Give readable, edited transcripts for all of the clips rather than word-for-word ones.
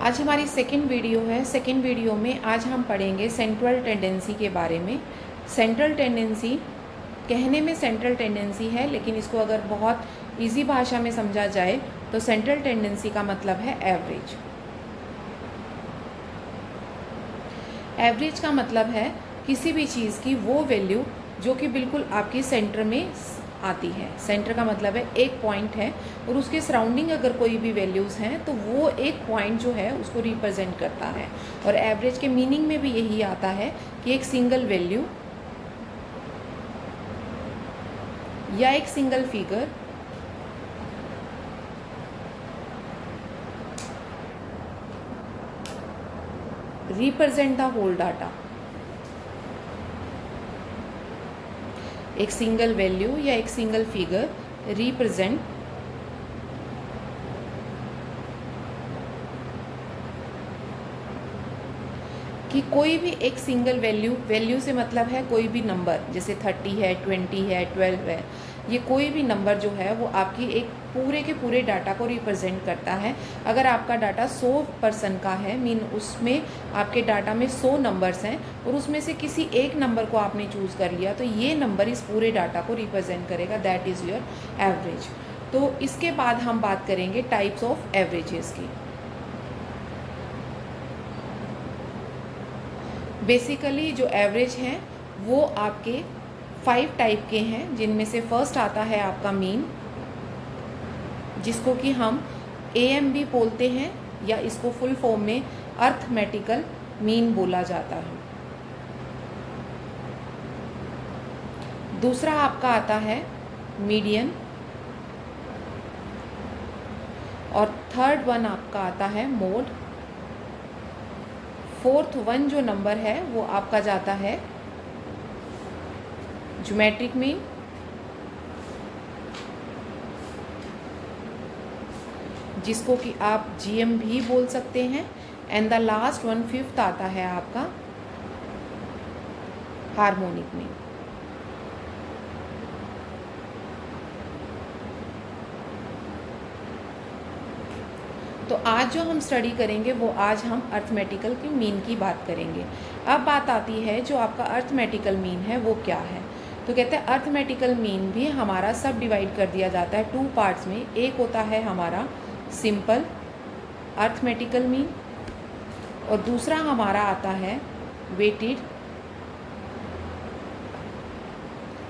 आज हमारी second video है। सेकंड वीडियो में आज हम पढ़ेंगे सेंट्रल टेंडेंसी के बारे में। सेंट्रल टेंडेंसी कहने में सेंट्रल टेंडेंसी है, लेकिन इसको अगर बहुत इजी भाषा में समझा जाए तो सेंट्रल टेंडेंसी का मतलब है एवरेज। एवरेज का मतलब है किसी भी चीज़ की वो वैल्यू जो कि बिल्कुल आपकी सेंटर में आती है। सेंटर का मतलब है एक पॉइंट है और उसके सराउंडिंग अगर कोई भी वैल्यूज़ हैं तो वो एक पॉइंट जो है उसको रिप्रेजेंट करता है। और एवरेज के मीनिंग में भी यही आता है कि एक सिंगल वैल्यू या एक single figure represent the whole data. एक सिंगल वैल्यू या एक सिंगल फिगर रिप्रेजेंट कि कोई भी एक सिंगल वैल्यू से मतलब है कोई भी नंबर, जैसे 30 है, 20 है, 12 है, ये कोई भी नंबर जो है वो आपकी एक पूरे के पूरे डाटा को रिप्रेजेंट करता है। अगर आपका डाटा 100% का है, मीन उसमें आपके डाटा में 100 नंबर्स हैं और उसमें से किसी एक नंबर को आपने चूज़ कर लिया तो ये नंबर इस पूरे डाटा को रिप्रेजेंट करेगा। That is your average. तो इसके बाद हम बात करेंगे टाइप्स ऑफ एवरेजेस की। बेसिकली जो एवरेज हैं वो आपके 5 टाइप के हैं, जिनमें से फर्स्ट आता है आपका मीन, जिसको कि हम AM भी बोलते हैं या इसको फुल फॉर्म में अर्थमेटिकल मीन बोला जाता है। दूसरा आपका आता है मीडियन और थर्ड वन आपका आता है मोड। फोर्थ वन जो नंबर है वो आपका जाता है ज्योमेट्रिक मीन। जिसको कि आप GM भी बोल सकते हैं। And the last one fifth आता है आपका हार्मोनिक मीन। तो आज जो हम स्टडी करेंगे वो आज हम अर्थमेटिकल की मीन की बात करेंगे। अब बात आती है जो आपका अर्थमेटिकल मीन है वो क्या है। तो कहते हैं अर्थमेटिकल मीन भी हमारा सब डिवाइड कर दिया जाता है 2 पार्ट्स में। एक होता है हमारा सिंपल अर्थमेटिकल मीन और दूसरा हमारा आता है वेटेड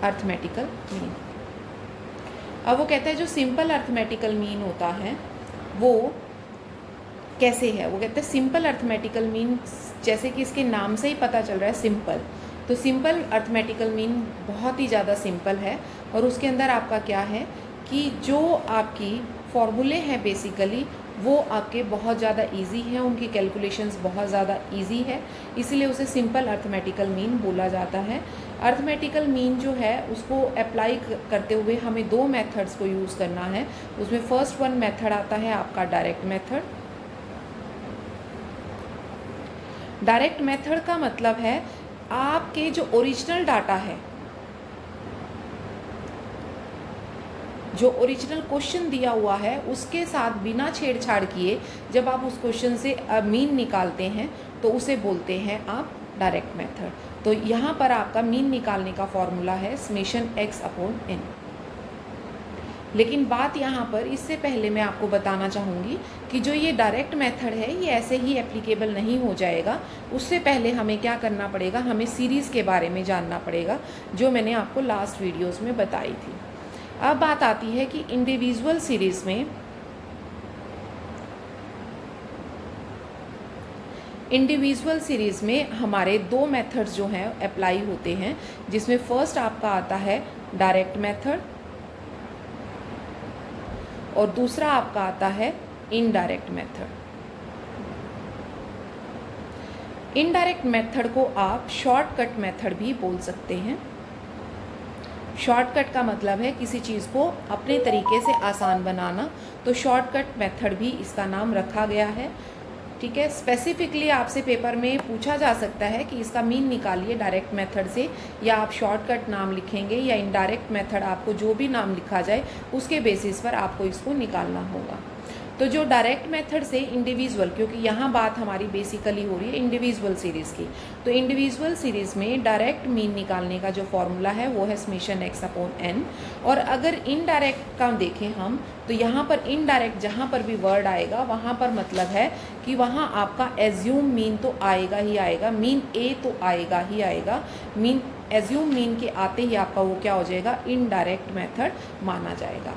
अर्थमेटिकल मीन। अब वो कहते हैं जो सिंपल अर्थमेटिकल मीन होता है वो कैसे है। वो कहते हैं सिंपल अर्थमेटिकल मीन, जैसे कि इसके नाम से ही पता चल रहा है सिंपल, तो सिंपल अर्थमेटिकल मीन बहुत ही ज़्यादा सिंपल है। और उसके अंदर आपका क्या है कि जो आपकी फॉर्मूले हैं बेसिकली वो आपके बहुत ज़्यादा इजी हैं, उनकी कैलकुलेशंस बहुत ज़्यादा इजी है, इसीलिए उसे सिंपल अर्थमेटिकल मीन बोला जाता है। अर्थमेटिकल मीन जो है उसको अप्लाई करते हुए हमें 2 मेथड्स को यूज़ करना है। उसमें फर्स्ट वन मेथड आता है आपका डायरेक्ट मेथड। डायरेक्ट मेथड का मतलब है आपके जो ओरिजिनल डाटा है, जो ओरिजिनल क्वेश्चन दिया हुआ है उसके साथ बिना छेड़छाड़ किए जब आप उस क्वेश्चन से मीन निकालते हैं तो उसे बोलते हैं आप डायरेक्ट मेथड। तो यहाँ पर आपका मीन निकालने का फॉर्मूला है समेशन x/n। लेकिन बात यहाँ पर इससे पहले मैं आपको बताना चाहूँगी कि जो ये डायरेक्ट मेथड है ये ऐसे ही एप्लीकेबल नहीं हो जाएगा। उससे पहले हमें क्या करना पड़ेगा, हमें सीरीज़ के बारे में जानना पड़ेगा जो मैंने आपको लास्ट वीडियोस में बताई थी। अब बात आती है कि इंडिविजुअल सीरीज़ में हमारे 2 मेथड्स जो हैं अप्लाई होते हैं, जिसमें फर्स्ट आपका आता है डायरेक्ट मेथड और दूसरा आपका आता है इनडायरेक्ट मेथड। इनडायरेक्ट मेथड को आप शॉर्टकट मेथड भी बोल सकते हैं। शॉर्टकट का मतलब है किसी चीज़ को अपने तरीके से आसान बनाना, तो शॉर्टकट मेथड भी इसका नाम रखा गया है। ठीक है, स्पेसिफिकली आपसे पेपर में पूछा जा सकता है कि इसका मीन निकालिए डायरेक्ट मेथड से, या आप शॉर्टकट नाम लिखेंगे या इनडायरेक्ट मेथड, आपको जो भी नाम लिखा जाए उसके बेसिस पर आपको इसको निकालना होगा। तो जो डायरेक्ट मेथड से इंडिविजुअल, क्योंकि यहाँ बात हमारी बेसिकली हो रही है इंडिविजुअल सीरीज़ की, तो इंडिविजुअल सीरीज़ में डायरेक्ट मीन निकालने का जो फॉर्मूला है वो है समेशन x अपॉन n। और अगर इनडायरेक्ट का देखें हम, तो यहाँ पर इनडायरेक्ट जहाँ पर भी वर्ड आएगा वहाँ पर मतलब है कि वहाँ आपका एज्यूम मीन तो आएगा ही आएगा, मीन ए तो आएगा ही आएगा, मीन एज्यूम मीन के आते ही आपका वो क्या हो जाएगा, इनडायरेक्ट मेथड माना जाएगा।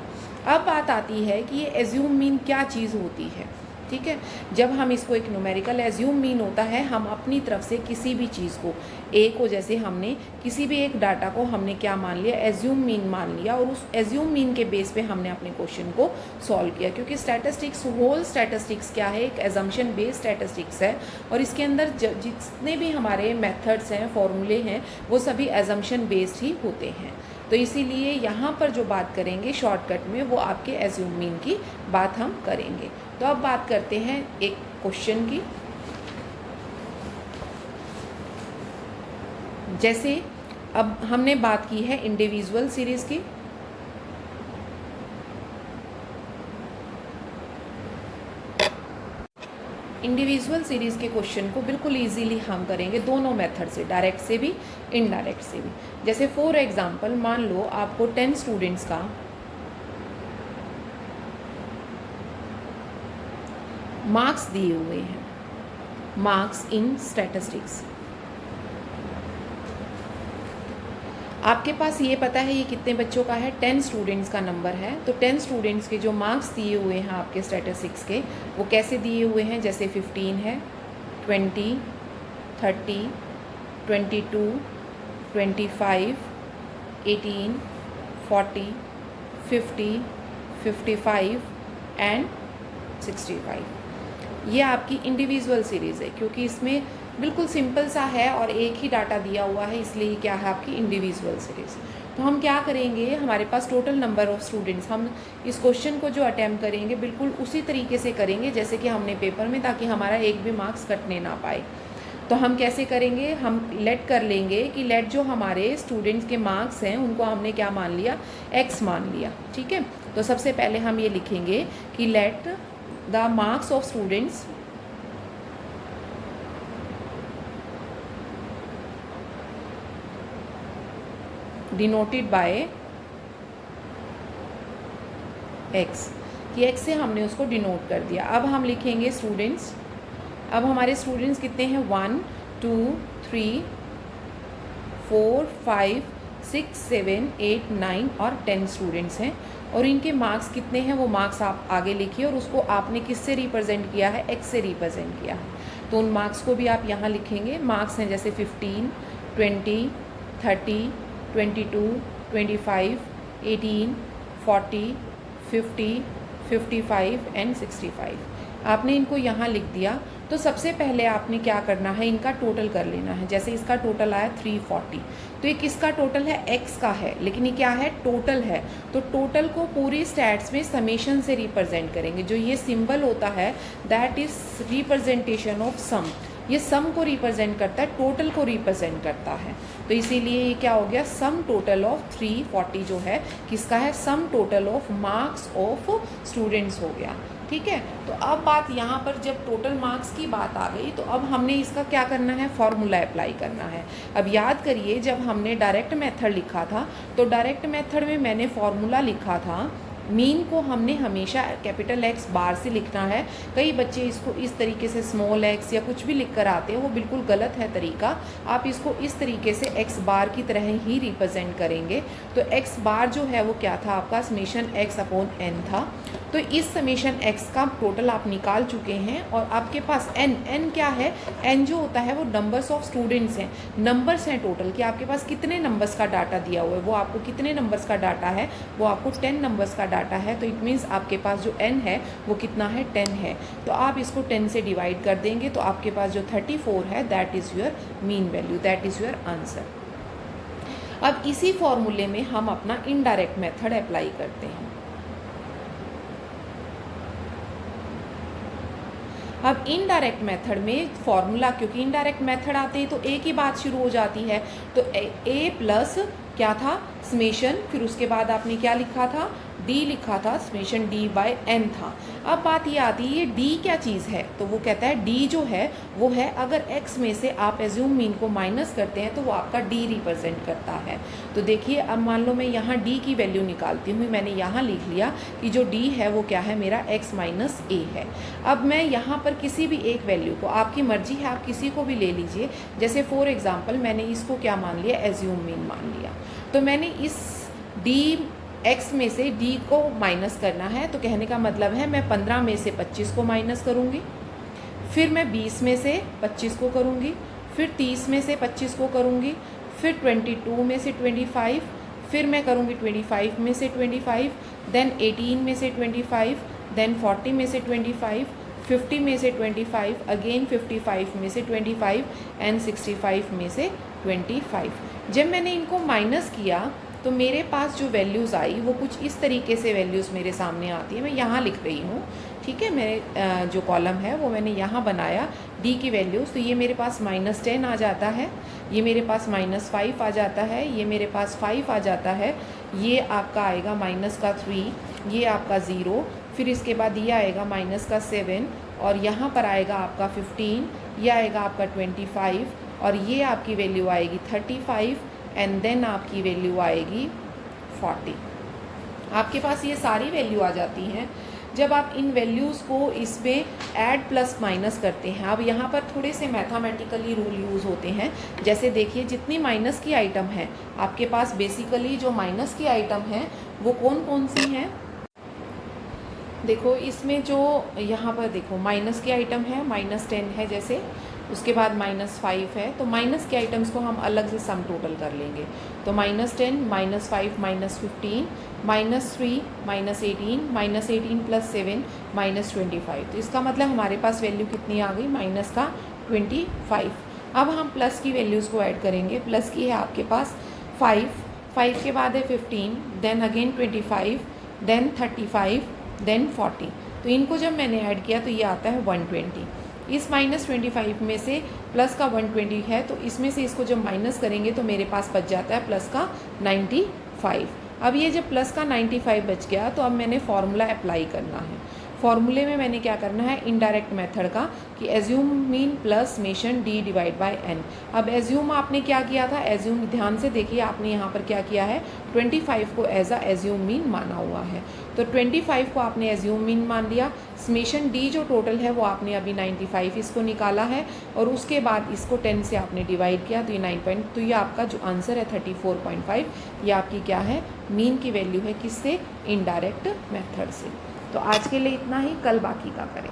अब बात आती है कि ये एज्यूम मीन क्या चीज़ होती है। ठीक है, जब हम इसको एक न्यूमेरिकल एज्यूम मीन होता है, हम अपनी तरफ से किसी भी चीज़ को, ए को जैसे हमने किसी भी एक डाटा को हमने क्या मान लिया, एज्यूम मीन मान लिया, और उस एज्यूम मीन के बेस पे हमने अपने क्वेश्चन को सॉल्व किया। क्योंकि स्टैटिस्टिक्स, होल स्टैटिस्टिक्स क्या है, एक एजम्पशन बेस्ड स्टैटिस्टिक्स है, और इसके अंदर जितने भी हमारे मेथड्स हैं, फॉर्मूले हैं, वो सभी एजम्पशन बेस्ड ही होते हैं। तो इसीलिए यहाँ पर जो बात करेंगे शॉर्टकट में, वो आपके एज्यूम मीन की बात हम करेंगे। तो अब बात करते हैं एक क्वेश्चन की। जैसे अब हमने बात की है इंडिविजुअल सीरीज़ की, इंडिविजुअल सीरीज़ के क्वेश्चन को बिल्कुल इजीली हम करेंगे दोनों मेथड से, डायरेक्ट से भी इनडायरेक्ट से भी। जैसे फॉर एग्जांपल मान लो आपको 10 स्टूडेंट्स का मार्क्स दिए हुए हैं, मार्क्स इन स्टैटिस्टिक्स। आपके पास ये पता है ये कितने बच्चों का है, 10 स्टूडेंट्स का नंबर है। तो 10 स्टूडेंट्स के जो मार्क्स दिए हुए हैं आपके स्टैटिस्टिक्स के, वो कैसे दिए हुए हैं, जैसे 15 है, 20, 30, 22, 25, 18, 40, 50, 55 एंड 65। ये आपकी इंडिविजुअल सीरीज़ है, क्योंकि इसमें बिल्कुल सिंपल सा है और एक ही डाटा दिया हुआ है, इसलिए क्या है आपकी इंडिविजुअल सीरीज़। तो हम क्या करेंगे, हमारे पास टोटल नंबर ऑफ़ स्टूडेंट्स, हम इस क्वेश्चन को जो अटैम्प्ट करेंगे बिल्कुल उसी तरीके से करेंगे जैसे कि हमने पेपर में, ताकि हमारा एक भी मार्क्स कटने ना पाए। तो हम कैसे करेंगे, हम लेट कर लेंगे कि लेट जो हमारे स्टूडेंट्स के मार्क्स हैं उनको हमने क्या मान लिया, x मान लिया। ठीक है, तो सबसे पहले हम ये लिखेंगे कि let the marks of students denoted by x, कि x से हमने उसको डिनोट कर दिया। अब हम लिखेंगे स्टूडेंट्स, अब हमारे स्टूडेंट्स कितने हैं, 1 2 3 4 5 6 7 8 9 और 10 स्टूडेंट्स हैं। और इनके मार्क्स कितने हैं, वो मार्क्स आप आगे लिखिए, और उसको आपने किससे रिप्रेजेंट किया है, x से रिप्रेजेंट किया है। तो उन मार्क्स को भी आप यहाँ लिखेंगे। मार्क्स हैं जैसे 15, 20, 30, 22, 25, 18, 40, 50, 55 एंड 65। आपने इनको यहाँ लिख दिया। तो सबसे पहले आपने क्या करना है, इनका टोटल कर लेना है। जैसे इसका टोटल आया 340, तो ये किसका टोटल है, x का है, लेकिन ये क्या है, टोटल है। तो टोटल को पूरी स्टैट्स में समेशन से रिप्रेजेंट करेंगे। जो ये सिंबल होता है that is representation of some, ये सम को रिप्रेजेंट करता है, टोटल को रिप्रेजेंट करता है। तो इसीलिए ये क्या हो गया, सम टोटल ऑफ 340 जो है किसका है, sum total of marks of students हो गया। ठीक है, तो अब बात यहाँ पर जब टोटल मार्क्स की बात आ गई, तो अब हमने इसका क्या करना है, फॉर्मूला अप्लाई करना है। अब याद करिए जब हमने डायरेक्ट मेथड लिखा था, तो डायरेक्ट मेथड में मैंने फॉर्मूला लिखा था, मीन को हमने हमेशा कैपिटल X बार से लिखना है। कई बच्चे इसको इस तरीके से स्मॉल x या कुछ भी लिख कर आते हैं, वो बिल्कुल गलत है तरीका। आप इसको इस तरीके से x बार की तरह ही रिप्रेजेंट करेंगे। तो x बार जो है वो क्या था आपका, समेशन x अपॉन n था। तो इस समेशन x का टोटल आप निकाल चुके हैं, और आपके पास n क्या है, n जो होता है वो नंबर्स ऑफ स्टूडेंट्स हैं, नंबर्स हैं टोटल, कि आपके पास कितने नंबर्स का डाटा दिया हुआ है, वो आपको कितने नंबर्स का डाटा है, वो आपको 10 नंबर्स का डाटा है। तो इट मीन्स आपके पास जो n है वो कितना है, 10 है। तो आप इसको 10 से डिवाइड कर देंगे, तो आपके पास जो 34 है that is your mean value, that is your answer. अब इसी फॉर्मूले में हम अपना इनडायरेक्ट मेथड अप्लाई करते हैं। अब इनडायरेक्ट मेथड में फॉर्मूला, क्योंकि इनडायरेक्ट मेथड आते हैं तो एक ही बात शुरू हो जाती है। तो a प्लस क्या था, समेशन, फिर उसके बाद आपने क्या लिखा था, डी लिखा था, समेशन डी बाय एन था। अब बात ये आती है ये डी क्या चीज़ है, तो वो कहता है डी जो है वो है अगर एक्स में से आप एज्यूम मीन को माइनस करते हैं तो वो आपका डी रिप्रेजेंट करता है। तो देखिए अब मान लो मैं यहाँ डी की वैल्यू निकालती हूँ, मैंने यहाँ लिख लिया कि जो डी है वो क्या है, मेरा एक्स माइनस ए है। अब मैं यहाँ पर किसी भी एक वैल्यू को, आपकी मर्जी है आप किसी को भी ले लीजिए, जैसे फॉर एग्जाम्पल मैंने इसको क्या मान लिया, एज्यूम मीन मान लिया। तो मैंने इस डी एक्स में से डी को माइनस करना है, तो कहने का मतलब है मैं 15 में से 25 को माइनस करूँगी, फिर मैं 20 में से 25 को करूँगी, फिर 30 में से 25 को करूँगी, फिर 22 में से 25, फिर मैं करूँगी 25 में से 25, देन 18 में से 25, देन 40 में से 25, 50 में से 25, अगेन 55 में से 25 एंड 65 में से 25। जब मैंने इनको माइनस किया तो मेरे पास जो वैल्यूज़ आई वो कुछ इस तरीके से वैल्यूज़ मेरे सामने आती है। मैं यहाँ लिख रही हूँ, ठीक है, मेरे जो कॉलम है वो मैंने यहाँ बनाया डी की वैल्यूज़। तो ये मेरे पास -10 आ जाता है, ये मेरे पास -5 आ जाता है, ये मेरे पास 5 आ जाता है, ये आपका आएगा -3, ये आपका 0, फिर इसके बाद ये आएगा -7 और यहाँ पर आएगा आपका 15, ये आएगा आपका 25 और ये आपकी वैल्यू आएगी 35 एंड देन आपकी वैल्यू आएगी 40। आपके पास ये सारी वैल्यू आ जाती हैं। जब आप इन वैल्यूज़ को इसमें ऐड प्लस माइनस करते हैं, अब यहाँ पर थोड़े से मैथमेटिकली रूल यूज़ होते हैं। जैसे देखिए जितनी माइनस की आइटम है आपके पास, बेसिकली जो माइनस की आइटम है वो कौन कौन सी हैं, देखो इसमें जो यहाँ पर देखो माइनस की आइटम है, -10 है जैसे, उसके बाद -5 है, तो माइनस के आइटम्स को हम अलग से सम टोटल कर लेंगे। तो -10, -5, -15, -3, -18, -18 + 7, -25। तो इसका मतलब हमारे पास वैल्यू कितनी आ गई, -25। अब हम प्लस की वैल्यूज़ को ऐड करेंगे। प्लस की है आपके पास 5 के बाद है 15, देन अगेन 25, देन 35, देन 40। तो इनको जब मैंने ऐड किया तो ये आता है 120। इस -25 में से प्लस का 120 है, तो इसमें से इसको जब माइनस करेंगे तो मेरे पास बच जाता है प्लस का 95। अब ये जब प्लस का 95 बच गया तो अब मैंने फॉर्मूला अप्लाई करना है। फॉर्मूले में मैंने क्या करना है, इनडायरेक्ट मेथड का, कि assume mean plus summation d divide by n. अब एज्यूम आपने क्या किया था, एज्यूम ध्यान से देखिए, आपने यहाँ पर क्या किया है, 25 को एज अ एज्यूम मीन माना हुआ है। तो 25 को आपने एज्यूम मीन मान लिया। समेशन डी जो टोटल है वो आपने अभी 95 इसको निकाला है और उसके बाद इसको 10 से आपने डिवाइड किया तो ये 9 तो ये आपका जो आंसर है 34.5, ये आपकी क्या है, मीन की वैल्यू है, किससे, इनडायरेक्ट मेथड से। तो आज के लिए इतना ही, कल बाकी का करें।